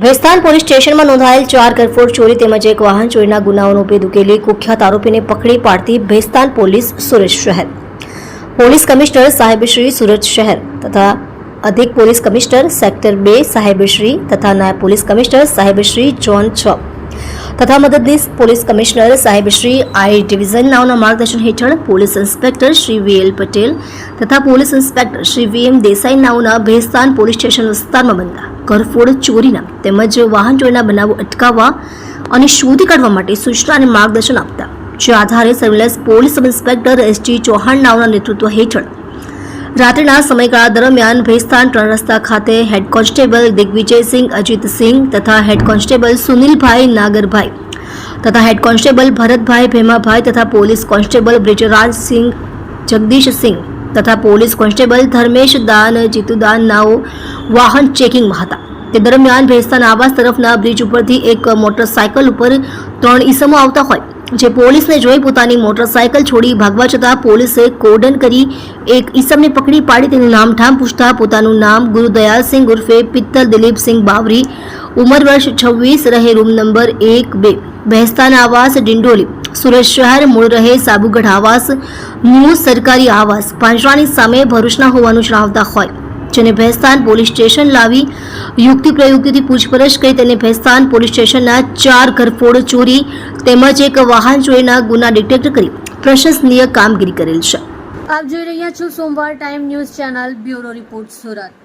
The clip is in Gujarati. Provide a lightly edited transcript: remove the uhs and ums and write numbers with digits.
ભેસ્તાન પોલીસ સ્ટેશનમાં નોંધાયેલ 4 ઘરફોડ ચોરી તેમજ એક વાહન ચોરીના ગુનાઓનો ભેદ ઉકેલી કુખ્યાત આરોપીને પકડી પાડતી ભેસ્તાન પોલીસ સુરત શહેર પોલીસ કમિશનર સાહેબ શ્રી સુરત શહેર તથા અધિક પોલીસ કમિશનર સેક્ટર 2 સાહેબ શ્રી તથા નાયબ પોલીસ કમિશનર સાહેબ શ્રી ઝોન 6 તથા મદદનીશ પોલીસ કમિશનર સાહેબ શ્રી આઈ ડિવિઝન નાઓના માર્ગદર્શન હેઠળ police inspector Shri VL Patel તથા police inspector Shri VM Desai નાઓના ભેસ્તાન પોલીસ સ્ટેશન વિસ્તારમાં બનતા ઘરફોડ ચોરીના તેમજ વાહન ચોરીના બનાવો અટકાવવા અને શોધી કાઢવા માટે સૂચના અને માર્ગદર્શન આપતા જે આધારે surveillance police sub inspector ST Chauhan નાઓના નેતૃત્વ હેઠળ રાત્રિના સમયગાળા દરમિયાન ભેસ્તાન 3 રસ્તા ખાતે હેડ કોન્સ્ટેબલ દિગ્વિજયસિંહ અજીતસિંહ તથા હેડ કોન્સ્ટેબલ સુનિલભાઈ નાગરભાઈ તથા હેડ કોન્સ્ટેબલ ભરતભાઈ ભેમાભાઈ તથા પોલીસ કોન્સ્ટેબલ બ્રિજરાજસિંહ જગદીશસિંહ તથા પોલીસ કોન્સ્ટેબલ ધર્મેશ દાન જીતુદાન નાઓ વાહન ચેકિંગમાં હતા। તે દરમિયાન ભેસ્તાન આવાસ તરફના બ્રિજ ઉપરથી એક મોટરસાયકલ ઉપર 3 ઈસમો આવતા હોય જે પોલીસને જોઈ પોતાની મોટરસાયકલ છોડી ભાગવા છતાં પોલીસે કોર્ડન કરી એક ઈસમને પકડી પાડી તેનું નામઠામ પૂછતા પોતાનું નામ ગુરુદયાલસિંહ ઉર્ફે પિત્તલ દિલીપસિંહ બાવરી ઉંમર વર્ષ 26 રહે રૂમ નંબર 1-2 ભેસ્તાન આવાસ ડિંડોલી સુરત શહેર મૂળ રહે સાબુગઢ આવાસ ન્યૂ સરકારી આવાસ પાંજરાની સામે ભરૂચના હોવાનું જણાવતા હોય જેને ભેસ્તાન પોલીસ સ્ટેશન લાવી યુક્તિ પ્રયુક્તિથી પૂછપરછ કરી તેને ભેસ્તાન પોલીસ સ્ટેશનના 4 ઘરફોડ ચોરી તેમજ એક વાહન ચોરીના ગુના ડિટેક્ટ કરી પ્રશંસનીય કામગીરી કરેલ છે। આપ જોઈ રહ્યા છો સોમવાર time news channel bureau report Surat.